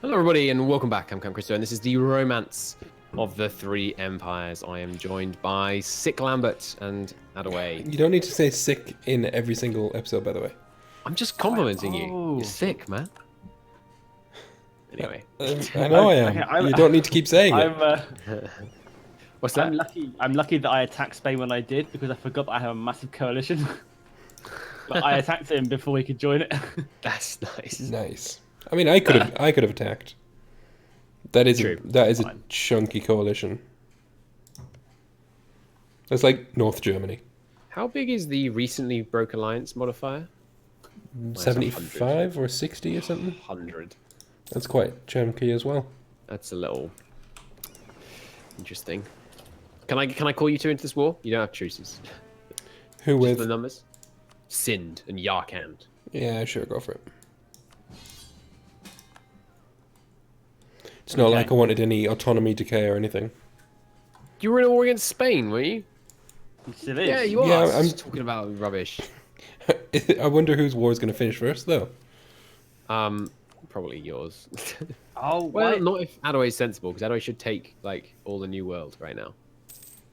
Hello, everybody, and welcome back. I'm Christo, and this is the Romance of the Three Empires. I am joined by Sick Lambert and Adaway. You don't need to say sick in every single episode, by the way. I'm just complimenting you. Oh. You're sick, man. Anyway. I know I am. Okay, you don't need to keep saying it. What's that? I'm lucky that I attacked Spain when I did because I forgot that I have a massive coalition. But I attacked him before he could join it. That's nice. Nice. I mean, I could have attacked. That is True. a Fine. chunky coalition. That's like North Germany. How big is the recently broke alliance modifier? 75 or 60 or something. 100. That's quite chunky as well. That's a little interesting. Can I call you two into this war? You don't have truces. Who Just with? the numbers? Sind and Yarkand. Yeah, sure, go for it. It's not like I wanted any autonomy decay or anything. You were in a war against Spain, were you? He still is. Yeah, you are. Yeah, I'm I'm- just talking about rubbish. I wonder whose war is going to finish first, though. Probably yours. Oh, Well, wait. not if Adaway's sensible, because Adaway should take like all the New World right now.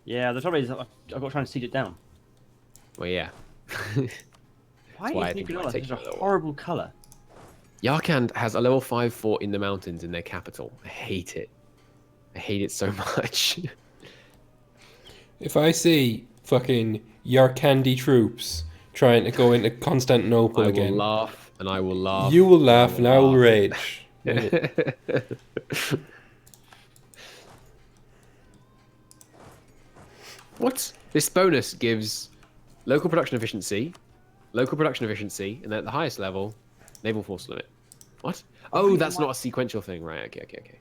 Yeah, the trouble is I've got to try and siege it down. Well, yeah. Why why I is think it might Nicola take such a a little horrible colour? Yarkand has a level 5 fort in the mountains in their capital. I hate it. I hate it so much. If I see fucking Yarkandi troops trying to go into Constantinople I will again, laugh and I will laugh. you will laugh and I will rage. What? This bonus gives local production efficiency, and then at the highest level, naval force limit. What? Oh, that's not a sequential thing, right? Okay.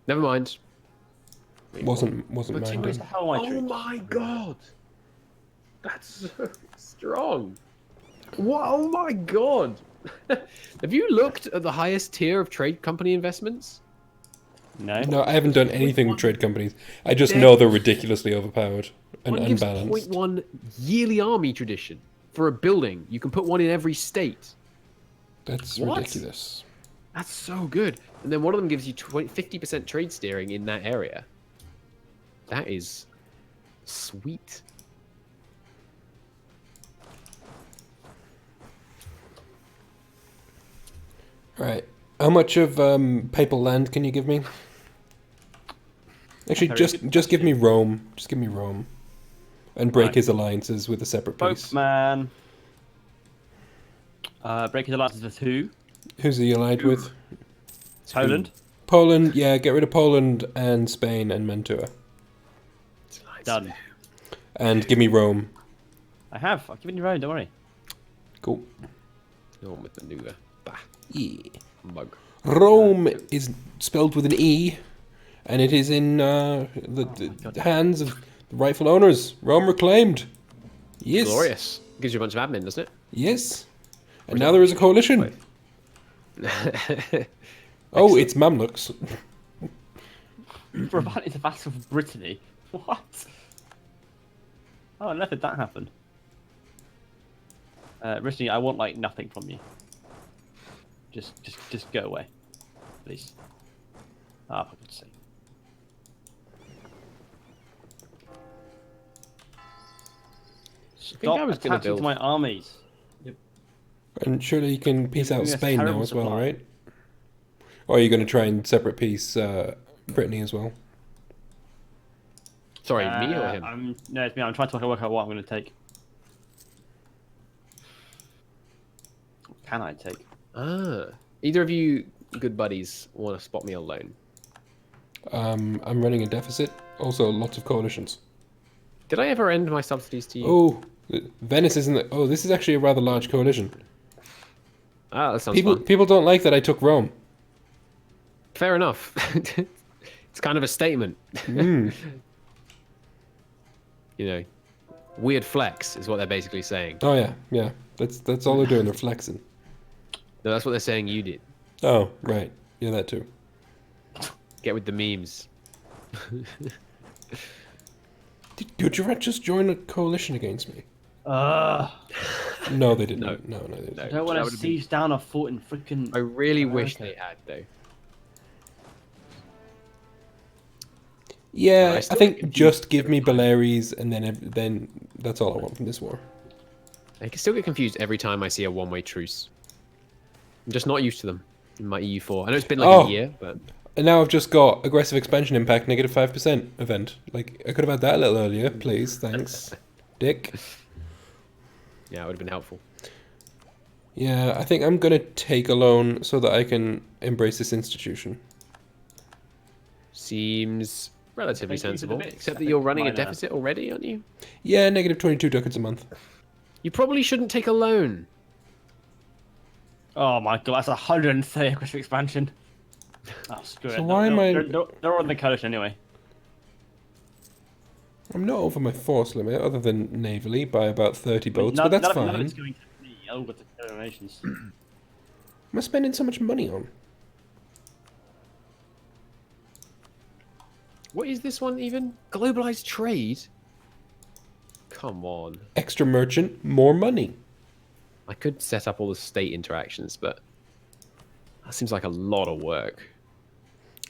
Never mind. Wasn't Where's minding. the hell am I Oh troops? my god, that's so strong. What? Oh my god. Have you looked at the highest tier of trade company investments? No. No, I haven't done anything with trade companies. I just know they're ridiculously overpowered and One gives unbalanced. 0.1 yearly army tradition for a building. You can put one in every state. That's What? ridiculous. That's so good. And then one of them gives you 50% trade steering in that area. That is sweet. Right. How much of papal land can you give me? Actually, Very just good give me Rome. Just give me Rome. And break his alliances with a separate piece. Boatman. Break his alliances with who? Who's he allied with? Poland. Poland, yeah, get rid of Poland and Spain and Mantua. Done. And give me Rome. I have. I've given you Rome, don't worry. Cool. No one with maneuver. Bah, Yeah. mug. Rome is spelled with an E, and it is in the hands of the rightful owners. Rome reclaimed. Yes. Glorious. Gives you a bunch of admin, doesn't Yes. And now there is a coalition. it? Oh, it's Mamluks. Brabant is a vassal of Brittany. What? Oh, I never that happened. Brittany, I want like nothing from you. Just go away, please. Ah, for God's sake. I was Stop gonna attaching build- to my armies. And surely you can peace out Giving us Spain now terrible as well, supply. right? Or are you going to try and separate peace Brittany as well? Sorry, me or him? No, it's me. I'm trying to work out what I'm going to take. What can I take? Ah. Either of you good buddies want to spot me a loan? I'm running a deficit. Also, lots of coalitions. Did I ever end my subsidies to you? Oh, Venice isn't. Oh, this is actually a rather large coalition. Ah, that sounds fun. People don't like that I took Rome. Fair enough. It's kind of a statement. Mm. You know, weird flex is what they're basically saying. Oh yeah. That's all they're doing. They're flexing. No, that's what they're saying you did. Oh right, yeah, that too. Get with the memes. Did Gujarat just join a coalition against me? No, they didn't. No. No, they didn't. No. I don't want That to would've been- siege down a fort in freaking. I really wish America. they had, though. Yeah, I I still think get confused just give every me time. Valerie's, and then that's all I want from this war. I can still get confused every time I see a one-way truce. I'm just not used to them in my EU4. I know it's been like Oh. a year, but And now I've just got aggressive expansion impact -5% event. Like, I could have had that a little earlier, please. Thanks, Dick. yeah, it would have been helpful. Yeah, I think I'm gonna take a loan so that I can embrace this institution. Seems relatively Thank you for the sensible, bits. except I that think you're running a mine are- deficit already, aren't you? Yeah, -22 ducats a month. You probably shouldn't take a loan. Oh my god, that's 130 aggressive expansion. Oh, screw it. So why am I- They're on the coalition anyway. I'm not over my force limit, other than navally, by about 30 boats, None- but that's none of fine. it's going to me over to the nations. Am I spending so much money on? What is this one even? Globalized trade? Come on. Extra merchant, more money. I could set up all the state interactions, but that seems like a lot of work.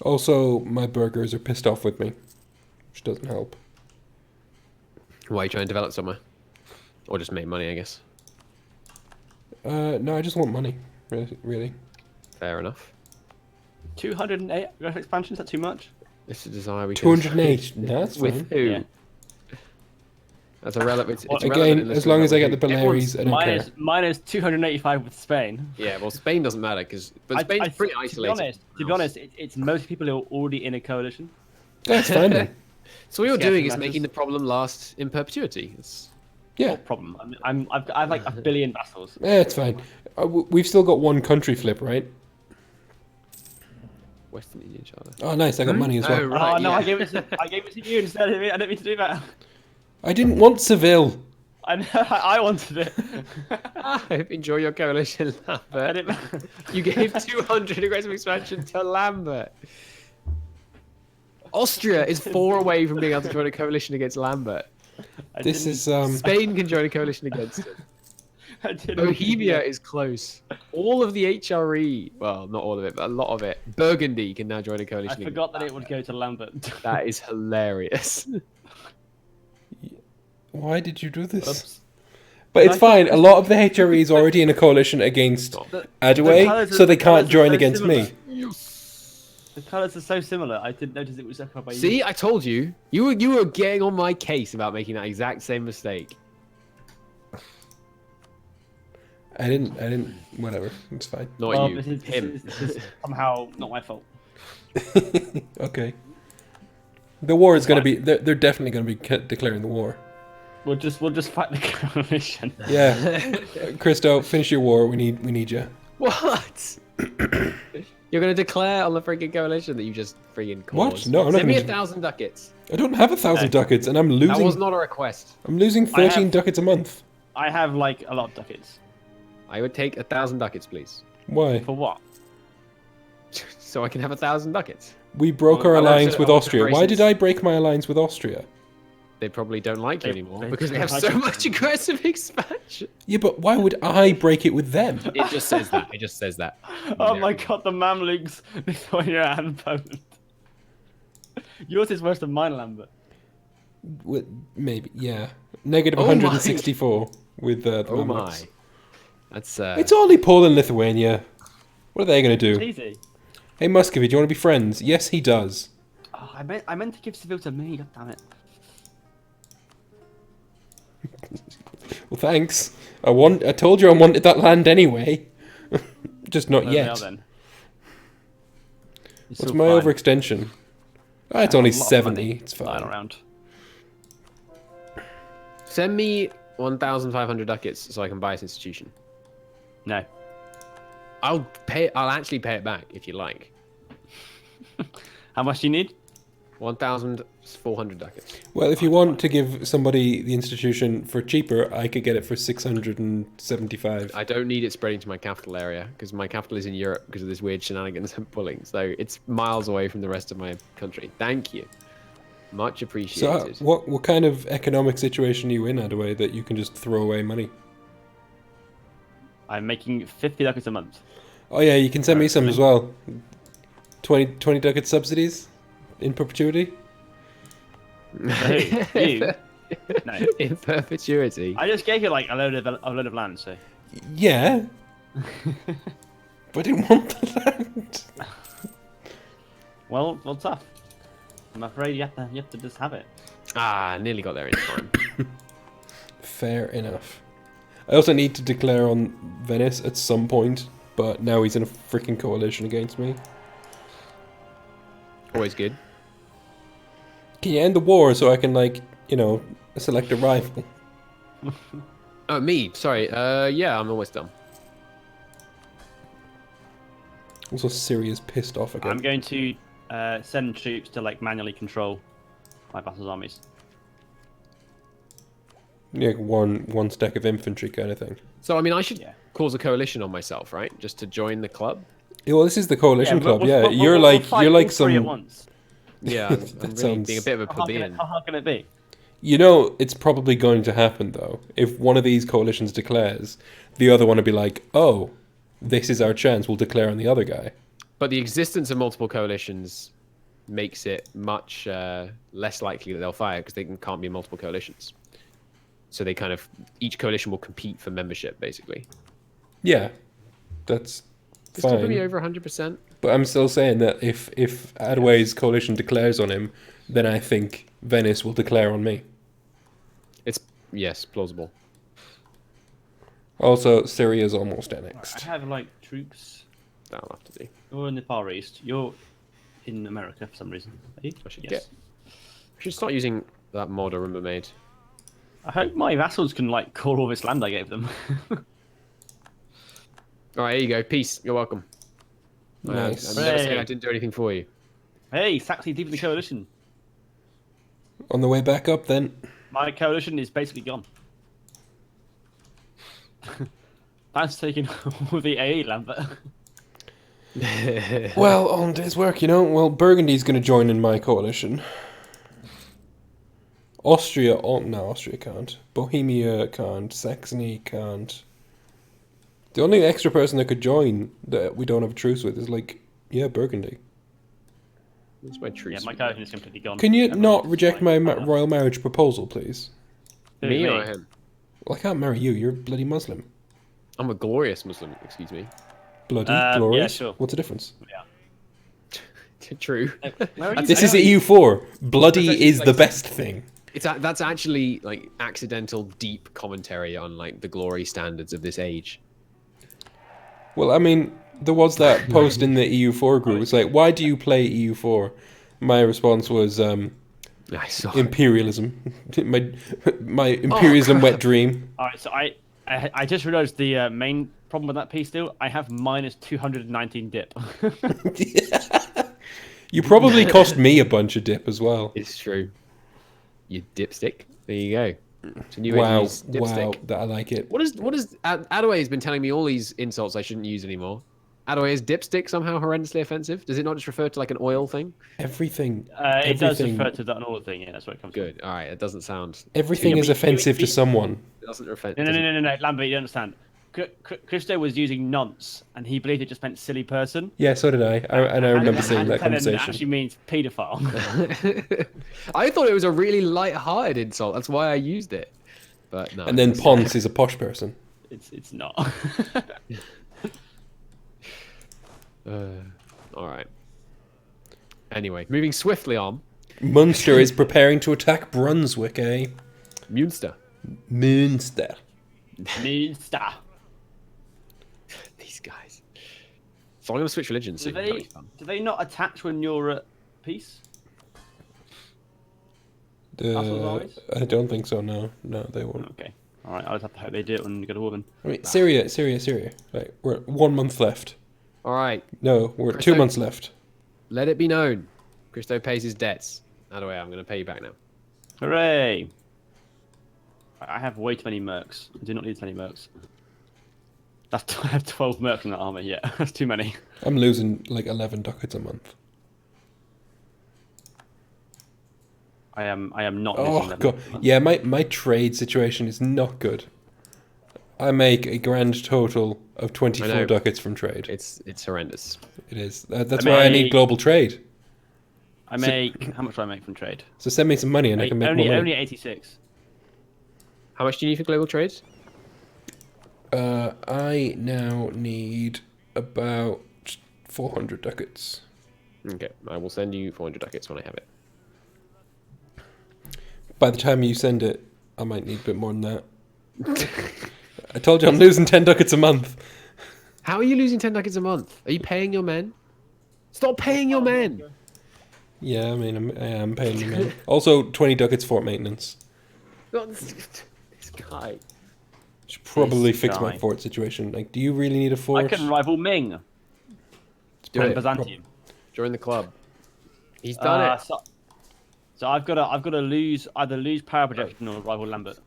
Also, my burgers are pissed off with me, which doesn't help. Why are you trying to develop somewhere? Or just make money, I guess. No, I just want money, really. Fair enough. 208 aggressive expansion, is that too much? It's a desire we 208, no, that's With fine. who? Yeah. That's irrelevant. It's Again, irrelevant unless as long we as I get the everyone's- Baleares, I don't care. Minus 285 with Spain. Yeah, well, Spain doesn't matter because Spain's pretty isolated. To be honest, it's most people who are already in a coalition. That's fine then. So what you're Scarcity doing is matters. making the problem last in perpetuity. It's... Yeah, No problem. I have like a billion vassals. it's fine. We've still got one country flip, right? Western Indian Charter. Oh, nice, I got money as well. Oh, right, Oh no, yeah. I gave it to you instead of me. I didn't mean to do that. I didn't want Seville. I know, I wanted it. Enjoy your coalition, I Lambert. didn't. You gave 200 aggressive expansion to Lambert. Austria is 4 away from being able to join a coalition against Lambert. I This didn't- is Spain can join a coalition against him. I didn't Bohemia is close. All of the HRE, well, not all of it, but a lot of it. Burgundy can now join a I coalition. forgot that it would go to Lambert. That is hilarious. Why did you do this? Oops. But it's fine. A lot of the HRE is already in a coalition against The Adway, colours are- so they the colours can't are join so against similar. me. The colours are so similar. I didn't notice it was separated by you. See, I told you. You were getting on my case about making that exact same mistake. I didn't. Whatever. It's fine. Not Well, you. Him. this is somehow not my fault. Okay. The war is going to be. They're definitely going to be declaring the war. We'll just fight the coalition. Yeah. Christo, finish your war. We need you. What? You're going to declare on the freaking coalition that you just freaking What? caused. No, I'm not Send me gonna 1,000 ducats. I don't have 1,000 ducats, and I'm That losing. was not a request. I'm losing I 13 have- ducats a month. I have like a lot of ducats. I would take 1,000 ducats, please. Why? For what? So I can have 1,000 ducats. We broke Well, our I want alliance to- with I want to Austria. Why brace did it. I break my alliance with Austria? They probably don't like you They- anymore they because they don't have like so you. much aggressive expansion. Yeah, but why would I break it with them? It just says that. It just says that. Oh my god, the Mamluks, Lithuania and Poland. Yours is worse than mine, Lambert. Maybe, yeah. Negative Oh my. 164 with the Oh my. Mamluks. That's It's only Poland, Lithuania. What are they going to It's do? easy. Hey, Muscovy, do you want to be friends? Yes, he does. Oh, I meant to give Seville to me, god damn it. Well, thanks. I told you I wanted that land anyway. Just not There we are yet. then. It's What's still my fine. overextension? Ah, it's I have only a lot of 70. money It's lying fine. around. Send me 1,500 ducats so I can buy this institution. No. I'll actually pay it back if you like. How much do you need? 1,400 ducats. Well, if you want to give somebody the institution for cheaper, I could get it for 675. I don't need it spreading to my capital area because my capital is in Europe because of this weird shenanigans I'm pulling. So it's miles away from the rest of my country. Thank you. Much So, appreciated. what kind of economic situation are you in, Adaway, that you can just throw away money? I'm making 50 ducats a month. Oh yeah, you can send me some as well. 20 ducat subsidies in perpetuity. Who? You? No. In perpetuity. I just gave you like a load of land, so. Yeah. But I didn't want the land. Well, tough. I'm afraid you have to just have it. Ah, nearly got there in time. Fair enough. I also need to declare on Venice at some point, but now he's in a freaking coalition against me. Always good. Can you end the war so I can, like, you know, select a rival? Oh, me. Sorry. Yeah, I'm almost done. Also, Syria's pissed off again. I'm going to send troops to like manually control my vassal's armies. Yeah, one stack of infantry kind of thing. So, I mean, I should cause a coalition on myself, right? Just to join the club. Yeah, well, this is the coalition club. We'll You're like three at once. Yeah, I'm really sounds... being a bit of a plebeian. How hard can it be? You know, it's probably going to happen, though. If one of these coalitions declares, the other one will be like, oh, this is our chance, we'll declare on the other guy. But the existence of multiple coalitions makes it much less likely that they'll fire because they can't be in multiple coalitions. So they kind of, each coalition will compete for membership, basically. Yeah, that's It's fine. still going to be over 100%. But I'm still saying that if Adway's coalition declares on him, then I think Venice will declare on me. It's, yes, plausible. Also, Syria's almost annexed. I have like troops. That'll have to do. You're in the Far East. You're in America for some reason. Are you? I should start using that mod Arun made. I hope my vassals can like call all this land I gave them. Alright, here you go. Peace. You're welcome. Nice. I'm never saying I didn't do anything for you. Hey, Saxony deep in the coalition. On the way back up, then. My coalition is basically gone. That's taking all the AE land, but... Well, on day's work, you know. Well, Burgundy's going to join in my coalition. Austria, no, Austria can't. Bohemia can't. Saxony can't. The only extra person that could join that we don't have a truce with is, like, yeah, Burgundy. That's my truce. Yeah, my coalition is completely gone. Can you Everyone's not reject my like, royal marriage proposal, please? Me or him? Well, I can't marry you. You're a bloody Muslim. I'm a glorious Muslim, excuse me. Bloody yeah, glorious? sure. What's the difference? Yeah. True. Where are you? This is EU4. Bloody That's is like- the best thing. That's actually like accidental deep commentary on like the glory standards of this age. Well, I mean, there was that post in the EU4 group. It's like, why do you play EU4? My response was I saw. imperialism. my imperialism wet dream. Alright, so I just realised the main problem with that piece still. I have minus 219 dip. You probably cost me a bunch of dip as well. It's true. You dipstick. There you go. It's a new way to use dipstick. That I like it. What is Adaway has been telling me all these insults I shouldn't use anymore. Adaway, is dipstick somehow horrendously offensive? Does it not just refer to like an oil thing? Everything. It does everything- refer to that oil thing, yeah, that's where it comes Good. All right. It doesn't sound. Everything is offensive to someone. It doesn't offend. from. No, Lambert, you don't understand. Christo was using nonce, and he believed it just meant silly person. Yeah, so did I. And I remember seeing that And conversation. it actually means paedophile. I thought it was a really light-hearted insult. That's why I used it. But no. And then Ponce is a posh person. It's not. All right. Anyway, moving swiftly on. Munster is preparing to attack Brunswick, eh? Munster. Munster. Minster. These guys. So I'm going to switch religions. Do they not attach when you're at peace? I don't think so, no. No, they won't. Okay. Alright, I'll just have to hope they do it when you go to war then. I mean, Syria. Right, we're at 1 month left. All right. No, we're at 2 months left. Let it be known. Christo pays his debts. By the way, I'm going to pay you back now. Hooray! I have way too many mercs. I do not need 20 mercs. I have 12 mercs in that army, yeah. That's too many. I'm losing like 11 ducats a month. I am not Oh, missing them. God. Yeah, my trade situation is not good. I make a grand total of 24 I know. ducats from trade. It's horrendous. It is. That's why I need global trade. I make how much do I make from trade? So send me some money and I can make only more money. only 86. How much do you need for global trades? I now need about 400 ducats. Okay, I will send you 400 ducats when I have it. By the time you send it, I might need a bit more than that. I told you I'm losing 10 ducats a month. How are you losing 10 ducats a month? Are you paying your men? Stop paying your men! Yeah, I mean, I am paying you now. Also, 20 ducats fort maintenance. This guy. Should probably This fix my guy. fort situation. Like, do you really need a fort? I can rival Ming. Do And it. Byzantium. Join the club. He's done it. So I've got to either lose power projection or rival Lambert.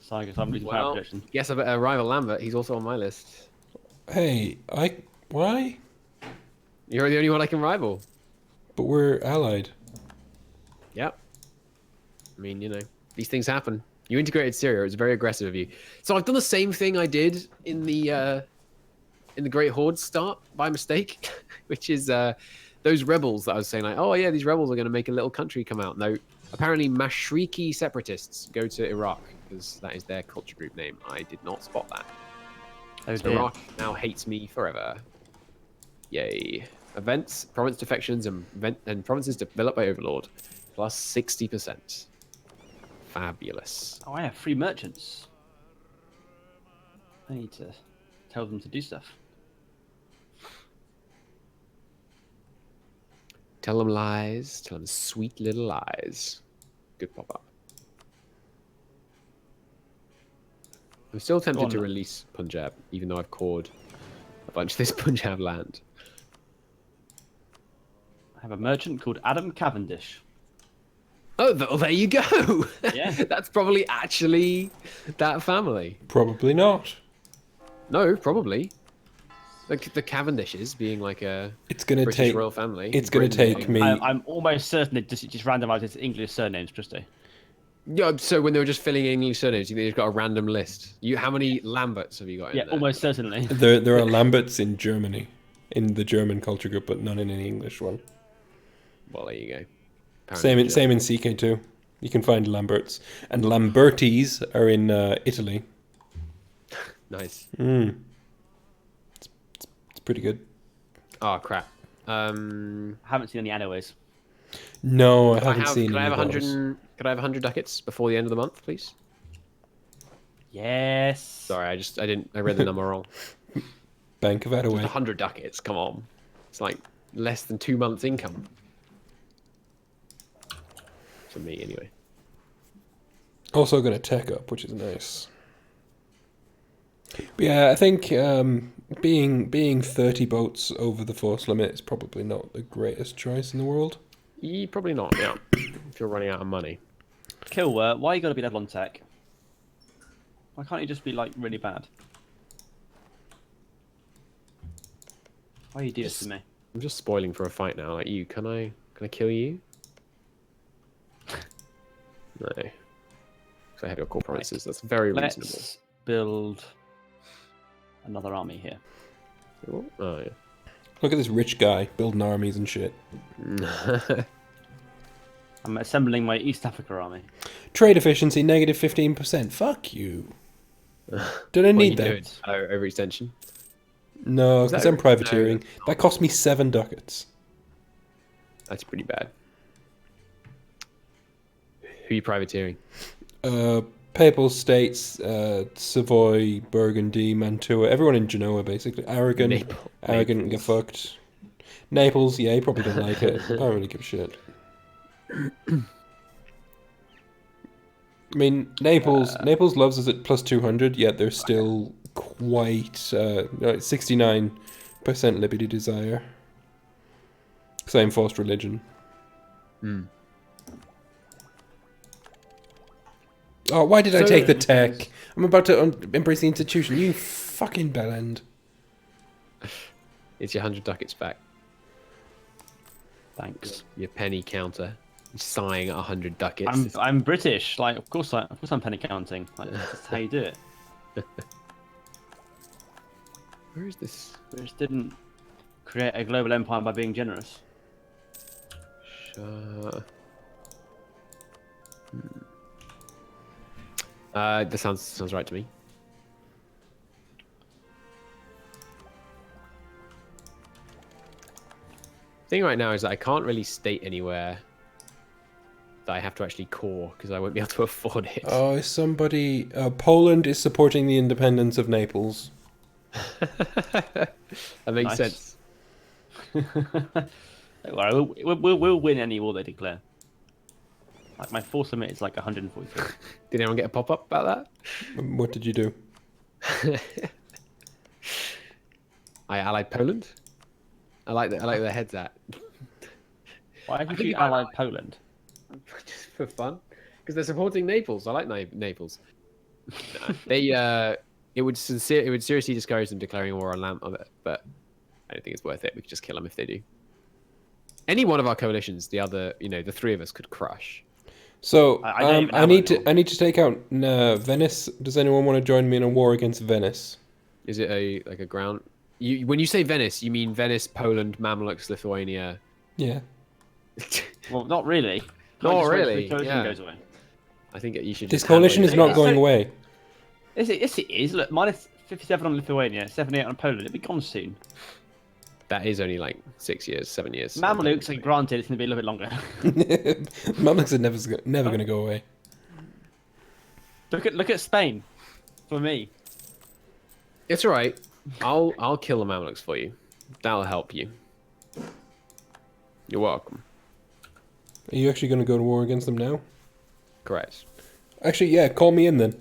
So I guess I'm losing power Well, projection. guess I better rival Lambert. He's also on my list. Hey, why? You're the only one I can rival. But we're allied. Yep. I mean, you know, these things happen. You integrated Syria. It was very aggressive of you. So I've done the same thing I did in the Great Horde start by mistake, which is those rebels that I was saying, like, oh yeah, these rebels are going to make a little country come out. No, apparently Mashriki separatists go to Iraq because that is their culture group name. I did not spot that. Oh, So dear. Iraq now hates me forever. Yay. Events, province defections, and provinces developed by Overlord. Plus 60%. Fabulous. Oh, I have 3 merchants. I need to tell them to do stuff. Tell them lies. Tell them sweet little lies. Good pop-up. I'm still tempted on to then. release Punjab, even though I've cored a bunch of this Punjab land. I have a merchant called Adam Cavendish. Oh, there you go. Yeah. That's probably actually that family. Probably not. No, probably. Like the Cavendishes being like a It's gonna British take. royal family. It's gonna Britain take being- me. I'm almost certain it just randomized its English surnames, Christy. Yeah, so when they were just filling in English surnames, you think they've got a random list. How many Lamberts have you got in Yeah, there? almost certainly. There are Lamberts in Germany, in the German culture group, but none in any English one. Well, there you go. Same in CK2. You can find Lamberts, and Lambertis are in Italy. Nice. It's pretty good. Oh crap. I haven't seen any anyways. No, I haven't seen. Could I have any of 100? those. Could I have 100 ducats before the end of the month, please? Yes. Sorry, I read the number wrong. Bank of Attaway. 100 ducats. Come on. It's like less than 2 months' income. For me, anyway. Also got a tech up, which is nice. But yeah, I think being 30 boats over the force limit is probably not the greatest choice in the world. Probably not. Yeah. If you're running out of money. Kilwer, why you gotta be level on tech? Why can't you just be like really bad? Why you do this to me? I'm just spoiling for a fight now. Like you, can I kill you? No. Because I have your core promises. That's very reasonable. Let's build another army here. Oh yeah. Look at this rich guy building armies and shit. I'm assembling my East Africa army. Trade efficiency negative 15%. Fuck you. Did I What are you need that? doing? Overextension. No, Is that because I'm no, privateering. that's That cost me 7 ducats. That's pretty bad. Who are you privateering? Papal States, Savoy, Burgundy, Mantua, everyone in Genoa basically. Arrogant, arrogant and get fucked. Naples, yeah, you probably don't like it. I don't really give a shit. I mean, Naples loves us at plus 200, yet they're still quite 69% liberty desire. Same forced religion. Oh, why did I take the tech? I'm about to embrace the institution. You fucking bellend. It's your 100 ducats back. Thanks. Your penny counter. You're sighing at 100 ducats. I'm British. Like, of course I'm penny counting. Like, that's how you do it. Where is this? We just didn't create a global empire by being generous. Sure. That sounds right to me. Thing right now is that I can't really state anywhere that I have to actually core because I won't be able to afford it. Oh, is somebody... Poland is supporting the independence of Naples. That makes Nice. sense. Don't worry, we'll win any war they declare. Like my force limit is like 143. Did anyone get a pop-up about What did you do? that? I allied Poland. I like where their head's at. Why did think you if I ally like- Poland? Just for fun, because they're supporting Naples. I like Naples. No, it would seriously discourage them declaring war on land of it, but I don't think it's worth it. We could just kill them if they do. Any one of our coalitions, the three of us could crush. So I don't even I have need one. to take out Venice. Does anyone want to join me in a war against Venice? Is it a ground? When you say Venice, you mean Venice, Poland, Mamluks, Lithuania? Yeah. Well, not really. Not Just wait till really, The coalition yeah. goes away. I think you should. This just coalition is handle not it. going away. Yes, it is. Look, minus 57 on Lithuania, 78 on Poland. It'll be gone soon. That is only like 6 years, 7 years. Mamluks, like, granted, it's going to be a little bit longer. Mamluks are never going to go away. Look at Spain. For me. It's all right. I'll kill the Mamluks for you. That'll help you. You're welcome. Are you actually going to go to war against them now? Correct. Actually, yeah, call me in then.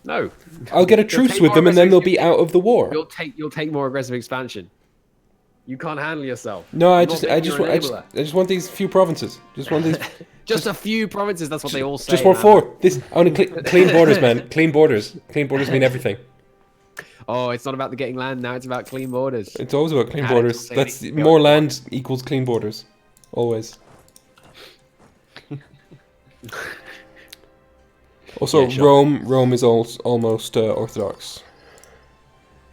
No. I'll get a You'll truce take with more them and then they'll aggressive- be out of the war. You'll take more aggressive expansion. You can't handle yourself. No, I I'm not just making you an enabler. want these few provinces. Just want these. Just a few provinces. That's what they all say. Just want man. 4. I want to clean borders, man. Clean borders. Clean borders mean everything. Oh, it's not about the getting land now. It's about clean borders. It's always about clean Add it borders. to That's say more land equals clean borders. Always. Also, Yeah, sure. Rome is almost Orthodox.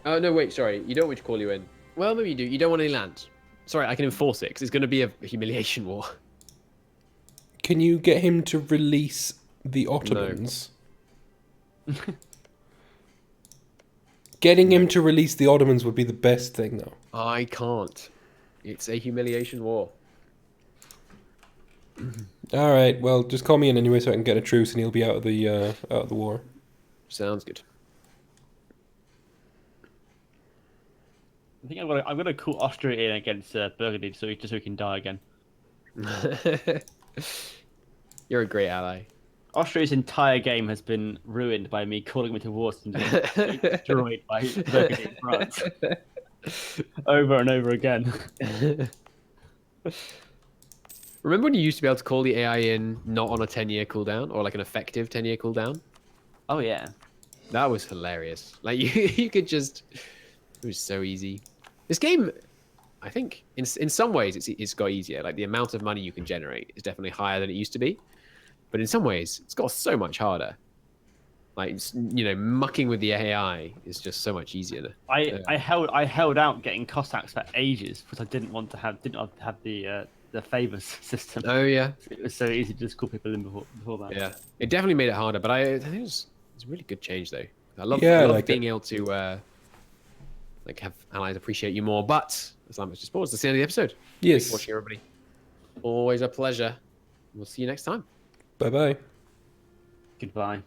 Oh no, wait. Sorry. You don't want me to call you in. Well, maybe you do. You don't want any land. Sorry, I can enforce it because it's going to be a humiliation war. Can you get him to release the Ottomans? Getting him to release the Ottomans would be the best thing, though. I can't. It's a humiliation war. All right, well, just call me in anyway so I can get a truce and he'll be out of the war. Sounds good. I think I'm gonna call Austria in against Burgundy so we can die again. You're a great ally. Austria's entire game has been ruined by me calling them into war and being destroyed by Burgundy and France. Over and over again. Remember when you used to be able to call the AI in not on a 10-year cooldown or like an effective 10-year cooldown? Oh yeah. That was hilarious. Like you could just, it was so easy. This game, I think, in some ways it's got easier. Like the amount of money you can generate is definitely higher than it used to be, but in some ways it's got so much harder. Like mucking with the AI is just so much easier. I held out getting Cossacks for ages because I didn't have the favors system. Oh yeah, It was so easy to just call people in before that. yeah. It definitely made it harder, but I think it's a really good change though. I love like being able to like have allies appreciate you more. But as long as just sports, that's the end of the episode. Thanks for Yes. watching, everybody. Always a pleasure. We'll see you next time. Bye-bye. Goodbye.